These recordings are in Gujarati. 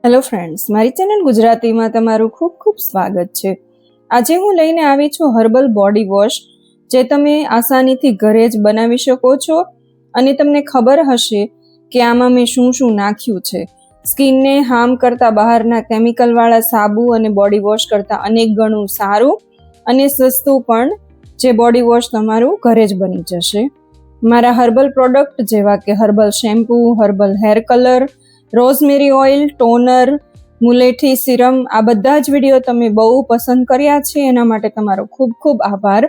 હેલો ફ્રેન્ડ્સ, મારી ચેનલ ગુજરાતીમાં તમારું ખૂબ ખૂબ સ્વાગત છે. આજે હું લઈને આવી છું હર્બલ બોડી વોશ, જે તમે આસાનીથી ઘરે જ બનાવી શકો છો. અને તમને ખબર હશે કે આમાં મેં શું શું નાખ્યું છે. સ્કિનને હાર્મ કરતા બહારના કેમિકલવાળા સાબુ અને બોડી વોશ કરતાં અનેક ગણું સારું અને સસ્તું પણ જે બોડી વોશ તમારું ઘરે જ બની જશે. મારા હર્બલ પ્રોડક્ટ જેવા કે herbal shampoo, herbal hair colour, rosemary oil, toner, મુલેઠી સિરમ, આ બધા જ વિડીયો તમે બહુ પસંદ કર્યા છે, એના માટે તમારો ખૂબ ખૂબ આભાર.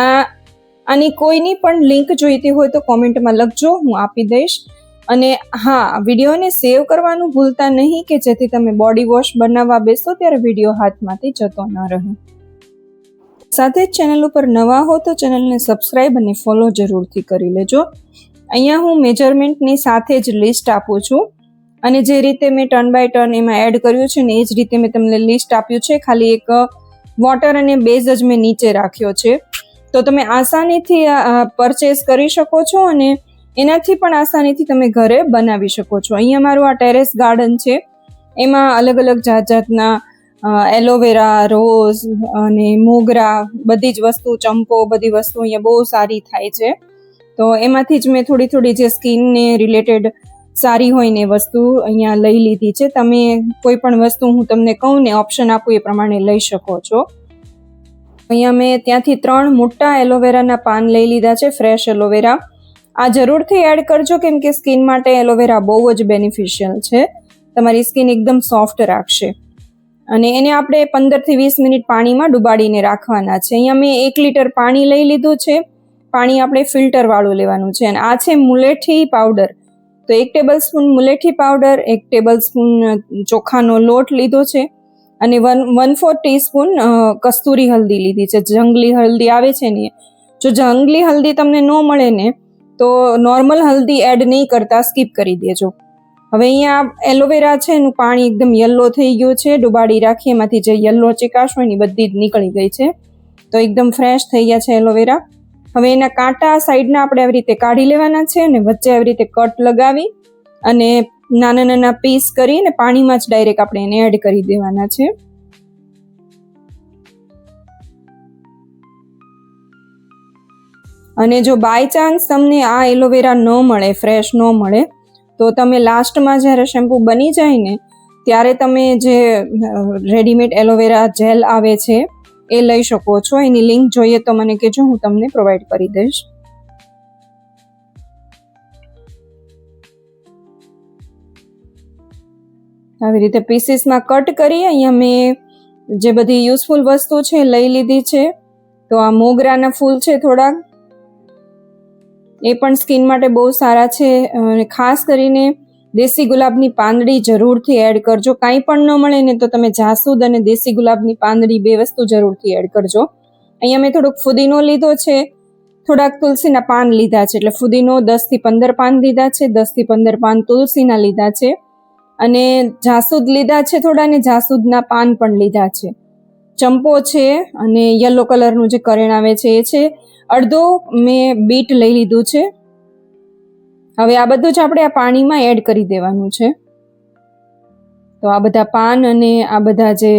આની કોઈની પણ લિંક જોઈતી હોય તો કોમેન્ટમાં લખજો, હું આપી દઈશ. અને હા, વિડીયોને સેવ કરવાનું ભૂલતા નહીં કે જેથી તમે બોડી વોશ બનાવવા બેસો ત્યારે વિડીયો હાથમાંથી જતો ન રહે. સાથે જ ચેનલ ઉપર નવા હો તો ચેનલને સબસ્ક્રાઈબ અને ફોલો જરૂરથી કરી લેજો. અહીંયા હું મેજરમેન્ટની સાથે જ લિસ્ટ આપું છું, અને જે રીતે મેં ટર્ન બાય ટર્ન એમાં એડ કર્યું છે ને એ જ રીતે મેં તમને લિસ્ટ આપ્યું છે. ખાલી એક વોટર અને બેઝ જ મેં નીચે રાખ્યો છે, તો તમે આસાનીથી પરચેસ કરી શકો છો અને એનાથી પણ આસાનીથી તમે ઘરે બનાવી શકો છો. અહીંયા મારું આ ટેરેસ ગાર્ડન છે, એમાં અલગ અલગ જાત જાતના એલોવેરા, રોઝ અને મોગરા, બધી જ વસ્તુ, ચંપો, બધી વસ્તુ અહીંયા બહુ સારી થાય છે. તો એમાંથી જ મેં થોડી થોડી જે સ્કિનને રિલેટેડ સારી હોય ને વસ્તુ અહીંયા લઈ લીધી છે. તમે કોઈ પણ વસ્તુ હું તમને કહું ને ઓપ્શન આપું એ પ્રમાણે લઈ શકો છો. અહીંયા મેં ત્યાંથી 3 મોટા એલોવેરાના પાન લઈ લીધા છે, ફ્રેશ એલોવેરા. આ જરૂરથી એડ કરજો, કેમ કે સ્કિન માટે એલોવેરા બહુ જ બેનિફિશિયલ છે. તમારી સ્કિન એકદમ સોફ્ટ રાખશે. અને એને આપણે 15 થી 20 મિનિટ પાણીમાં ડુબાડીને રાખવાના છે. અહીંયા મેં 1 લીટર પાણી લઈ લીધું છે. પાણી આપણે ફિલ્ટર વાળું લેવાનું છે. અને આ છે મુલેઠી પાવડર. તો 1 ટેબલ સ્પૂન મુલેઠી પાવડર, 1 ટેબલ સ્પૂન ચોખાનો લોટ લીધો છે, અને 1/4 ટીસ્પૂન કસ્તુરી હલ્દી લીધી છે. જંગલી હલ્દી આવે છે ને, જો જંગલી હલ્દી તમને ન મળે ને તો નોર્મલ હલ્દી એડ નહીં કરતા સ્કીપ કરી દેજો. હવે અહીંયા એલોવેરા છે એનું પાણી એકદમ યલો થઈ ગયું છે. ડુબાડી રાખી એમાંથી જે યલો ચીકાશ હોય ને બધી જ નીકળી ગઈ છે. તો એકદમ ફ્રેશ થઈ ગયા છે એલોવેરા. હવે એના કાંટા સાઈડના આપણે આવી રીતે કાઢી લેવાના છે, અને વચ્ચે આવી રીતે કટ લગાવી અને નાના નાના પીસ કરીને પાણીમાં જ ડાયરેક્ટ આપણે એને એડ કરી દેવાના છે. અને જો બાય ચાન્સ તમને આ એલોવેરા ન મળે, ફ્રેશ ન મળે, તો તમે લાસ્ટમાં જ્યારે શેમ્પૂ બની જાય ને ત્યારે તમે જે રેડીમેડ એલોવેરા જેલ આવે છે એ લઈ શકો છો. એની લિંક જોઈએ તો મને કહેજો, હું તમને પ્રોવાઈડ કરી દઈશ. આવી રીતે પીસીસમાં કટ કરી અહીંયા મેં જે બધી યુઝફુલ વસ્તુ છે લઈ લીધી છે. તો આ મોગરાના ફૂલ છે થોડાક, એ પણ સ્કિન માટે બહુ સારા છે. અને ખાસ કરીને દેશી ગુલાબની પાંદડી જરૂરથી એડ કરજો. કાંઈ પણ ન મળે ને તો તમે જાસૂદ અને દેશી ગુલાબની પાંદડી 2 વસ્તુ જરૂરથી એડ કરજો. અહીંયા મેં થોડોક ફુદીનો લીધો છે, થોડાક તુલસીના પાન લીધા છે. એટલે ફુદીનો 10 થી 15 પાન લીધા છે, 10 થી 15 પાન તુલસીના લીધા છે, અને જાસૂદ લીધા છે થોડા, ને જાસૂદના પાન પણ લીધા છે. ચંપો છે, અને યલો કલરનું જે કરેણ આવે છે એ છે. અડધો મેં બીટ લઈ લીધું છે. હવે આ બધું જ આપણે આ પાણીમાં એડ કરી દેવાનું છે. તો આ બધા પાન અને આ બધા જે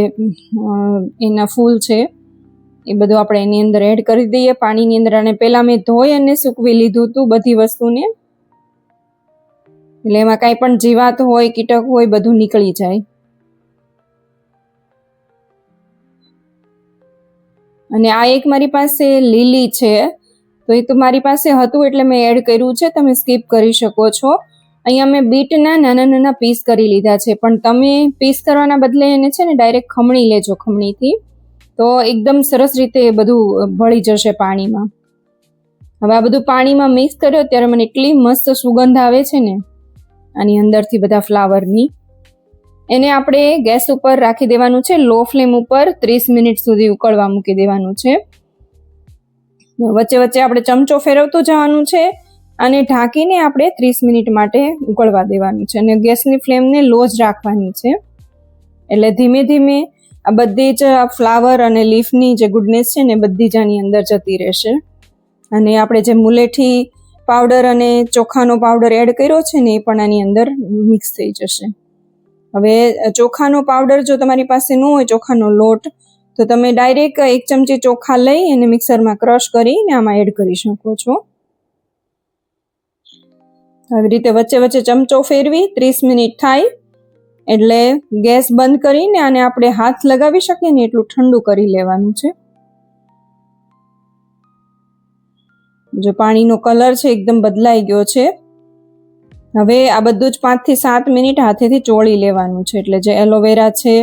એના ફૂલ છે એ બધું આપણે એની અંદર એડ કરી દઈએ પાણીની અંદર. અને પહેલા મેં ધોઈ અને સૂકવી લીધું હતું બધી વસ્તુને, એટલે એમાં કાંઈ પણ જીવાત હોય, કીટક હોય, બધું નીકળી જાય. અને આ એક મારી પાસે લીલી છે, તો એ તો મારી પાસે હતું એટલે મેં એડ કર્યું છે, તમે સ્કીપ કરી શકો છો. અહીંયા મેં બીટના નાના નાના પીસ કરી લીધા છે, પણ તમે પીસ કરવાના બદલે એને છે ને ડાયરેક્ટ ખમણી લેજો ખમણીથી, તો એકદમ સરસ રીતે એ બધું ભળી જશે પાણીમાં. હવે આ બધું પાણીમાં મિક્સ કર્યો ત્યારે મને એટલી મસ્ત સુગંધ આવે છે ને આની અંદરથી બધા ફ્લાવરની. એને આપણે ગેસ ઉપર રાખી દેવાનું છે, લો ફ્લેમ ઉપર 30 મિનિટ સુધી ઉકળવા મૂકી દેવાનું છે. વચ્ચે વચ્ચે આપણે ચમચો ફેરવતું જવાનું છે, અને ઢાંકીને આપણે 30 મિનિટ માટે ઉકળવા દેવાનું છે. અને ગેસની ફ્લેમને લો જ રાખવાની છે, એટલે ધીમે ધીમે આ બધી જ ફ્લાવર અને લીફની જે ગુડનેસ છે ને બધી જ આની અંદર જતી રહેશે. અને આપણે જે મુલેઠી પાવડર અને ચોખાનો પાવડર એડ કર્યો છે ને એ પણ આની અંદર મિક્સ થઈ જશે. હવે ચોખાનો પાવડર જો તમારી પાસે ન હોય, ચોખાનો લોટ, તો તમે ડાયરેક્ટ 1 ચમચી ચોખા લઈ અને મિક્સરમાં ક્રશ કરીને આમાં એડ કરી શકો છો. આવી રીતે વચ્ચે વચ્ચે ચમચો ફેરવી 30 મિનિટ થાય એટલે ગેસ બંધ કરીને આને આપણે હાથ લગાવી શકીએ ને એટલું ઠંડુ કરી લેવાનું છે. જો પાણીનો કલર છે એકદમ બદલાઈ ગયો છે. હવે આ બધું જ 5 થી 7 મિનિટ હાથેથી ચોળી લેવાનું છે, એટલે જે એલોવેરા છે,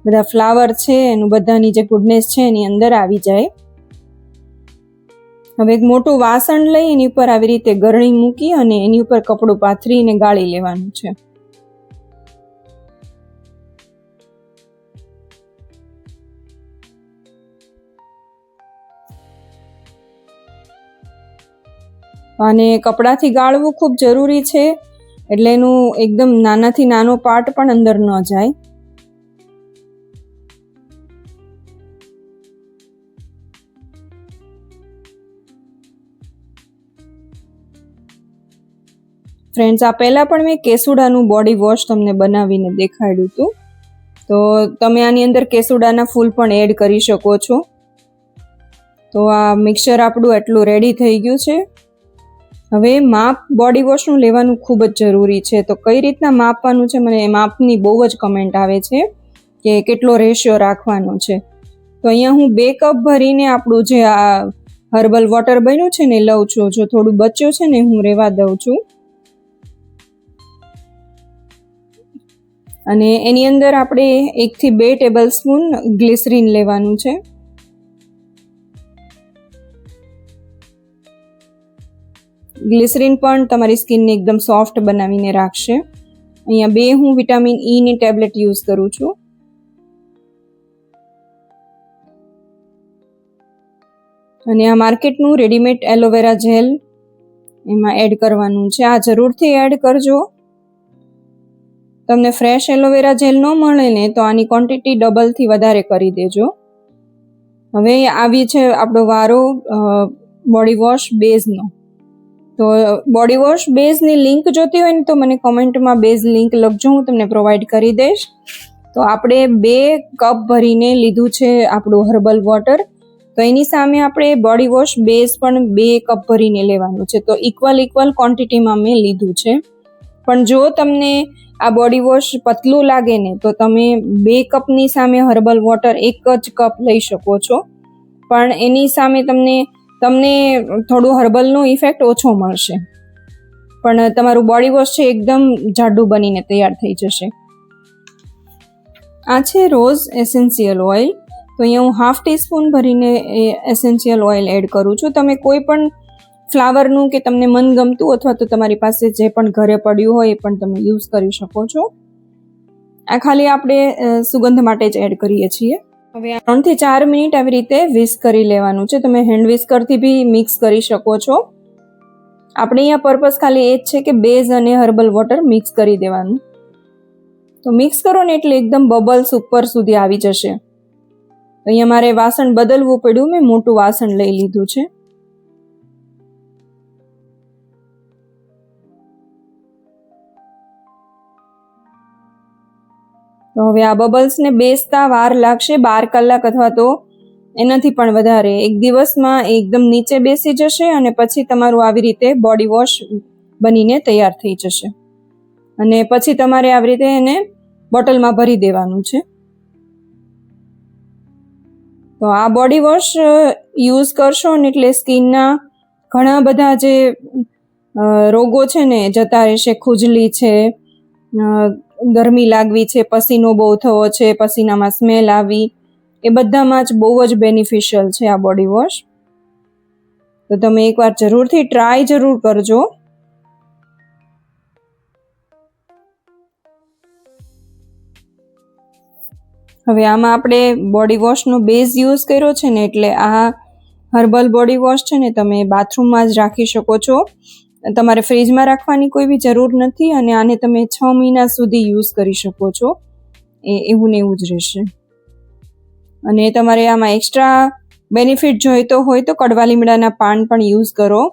બધા ફ્લાવર છે, એનું બધાની જે ગુડનેસ છે એની અંદર આવી જાય. હવે એક મોટું વાસણ લઈ એની ઉપર આવી રીતે ગરણી મૂકી અને એની ઉપર કપડું પાથરીને ગાળી લેવાનું છે. અને કપડાથી ગાળવું ખૂબ જરૂરી છે, એટલે એનું એકદમ નાનાથી નાનો પાર્ટ પણ અંદર ન જાય. ફ્રેન્ડ્સ, આ પહેલાં પણ મેં કેસુડાનું બોડી વોશ તમને બનાવીને દેખાડ્યું હતું, તો તમે આની અંદર કેસુડાના ફૂલ પણ એડ કરી શકો છો. તો આ મિક્સચર આપણું એટલું રેડી થઈ ગયું છે. હવે માપ બોડી વોશનું લેવાનું ખૂબ જ જરૂરી છે. તો કઈ રીતના માપવાનું છે, મને માપની બહુ જ કમેન્ટ આવે છે કે કેટલો રેશિયો રાખવાનો છે. તો અહીંયા હું 2 કપ ભરીને આપણું જે આ હર્બલ વોટર બન્યું છે ને લઉં છું. જો થોડું બચ્યું છે ને હું રહેવા દઉં છું. અને એની અંદર આપણે 1 થી 2 ટેબલ સ્પૂન ગ્લિસરીન લેવાનું છે. ગ્લિસરીન પણ તમારી સ્કિનને એકદમ સોફ્ટ બનાવીને રાખશે. અહીંયા 2 હું વિટામિન E ની ટેબ્લેટ યુઝ કરું છું. અને આ માર્કેટનું રેડીમેડ એલોવેરા જેલ એમાં એડ કરવાનું છે. આ જરૂરથી એડ કરજો. તમને ફ્રેશ એલોવેરા જેલ ન મળે ને તો આની ક્વોન્ટિટી ડબલથી વધારે કરી દેજો. હવે આવી છે આપણો વારો બોડી વોશ બેઝનો. તો બોડી વોશ બેઝની લિંક જોતી હોય ને તો મને કોમેન્ટમાં બેઝ લિંક લખજો, હું તમને પ્રોવાઈડ કરી દઈશ. તો આપણે 2 કપ ભરીને લીધું છે આપણું હર્બલ વોટર, તો એની સામે આપણે બોડી વોશ બેઝ પણ 2 કપ ભરીને લેવાનું છે. તો ઇક્વલ ક્વોન્ટિટીમાં મેં લીધું છે. પણ જો તમને આ બોડી વોશ પતલું લાગે ને તો તમે 2 કપની સામે હર્બલ વોટર 1 જ કપ લઈ શકો છો, પણ એની સામે તમને થોડું હર્બલનો ઇફેક્ટ ઓછો મળશે, પણ તમારું બોડી વોશ છે એકદમ જાડું બનીને તૈયાર થઈ જશે. આ છે રોઝ એસેન્શિયલ ઓઇલ. તો અહીંયા હું 1/2 ટીસ્પૂન ભરીને એસેન્શિયલ ઓઇલ એડ કરું છું. તમે કોઈ પણ ફ્લાવરનું કે તમને મનગમતું અથવા તો તમારી પાસે જે પણ ઘરે પડ્યું હોય એ પણ તમે યુઝ કરી શકો છો. આ ખાલી આપણે સુગંધ માટે જ એડ કરીએ છીએ. હવે 3 થી 4 મિનિટ આવી રીતે વિસ્ક કરી લેવાનું છે. તમે હેન્ડ વિસ્કરથી બી મિક્સ કરી શકો છો. આપણે અહીંયા પર્પઝ ખાલી એ જ છે કે બેઝ અને હર્બલ વોટર મિક્સ કરી દેવાનું. તો મિક્સ કરો ને એટલે એકદમ બબલ્સ ઉપર સુધી આવી જશે. તો અહીંયા મારે વાસણ બદલવું પડ્યું, મેં મોટું વાસણ લઈ લીધું છે. તો હવે આ બબલ્સને બેસતા વાર લાગશે, 12 કલાક અથવા તો એનાથી પણ વધારે. 1 દિવસમાં એકદમ નીચે બેસી જશે અને પછી તમારું આવી રીતે બોડી વોશ બનીને તૈયાર થઈ જશે. અને પછી તમારે આવી રીતે એને બોટલમાં ભરી દેવાનું છે. તો આ બોડી વોશ યુઝ કરશો ને એટલે સ્કિનના ઘણા બધા જે રોગો છે ને જતા રહેશે. ખુજલી છે, ગરમી લાગવી છે, પસીનો બહુ થવો છે, પસીનામાં સ્મેલ આવી, એ બધામાં જ બહુ જ બેનિફિશિયલ છે આ બોડી વોશ. તો તમે એકવાર જરૂરથી ટ્રાય જરૂર કરજો. હવે આમાં આપણે બોડી વોશનો બેઝ યુઝ કર્યો છે ને એટલે આ હર્બલ બોડી વોશ છે ને તમે બાથરૂમમાં જ રાખી શકો છો. તમારે ફ્રીજમાં રાખવાની કોઈ બી જરૂર નથી અને આને તમે 6 મહિના સુધી યુઝ કરી શકો છો. એવું ને એવું જ રહેશે. અને તમારે આમાં એક્સ્ટ્રા બેનિફિટ જોઈતો હોય તો કડવા લીમડાના પાન પણ યુઝ કરો,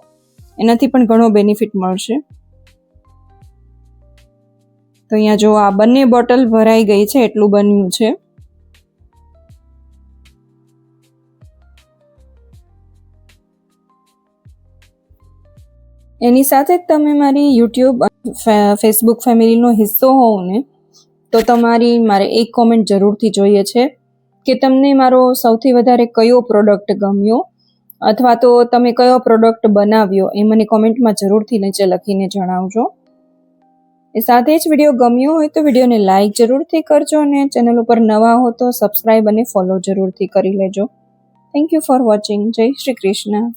એનાથી પણ ઘણો બેનિફિટ મળશે. તો અહીંયા જો આ બંને બોટલ ભરાઈ ગઈ છે, એટલું બન્યું છે. એની સાથે જ તમે મારી યુટ્યુબ ફેસબુક ફેમિલીનો હિસ્સો હોવ ને તો તમારી મારે એક કોમેન્ટ જરૂરથી જોઈએ છે કે તમને મારો સૌથી વધારે કયો પ્રોડક્ટ ગમ્યો અથવા તો તમે કયો પ્રોડક્ટ બનાવ્યો એ મને કોમેન્ટમાં જરૂરથી નીચે લખીને જણાવજો. એ સાથે જ વિડીયો ગમ્યો હોય તો વિડીયોને લાઈક જરૂરથી કરજો અને ચેનલ ઉપર નવા હો તો સબસ્ક્રાઈબ અને ફોલો જરૂરથી કરી લેજો. Thank you for watching. જય શ્રી કૃષ્ણ.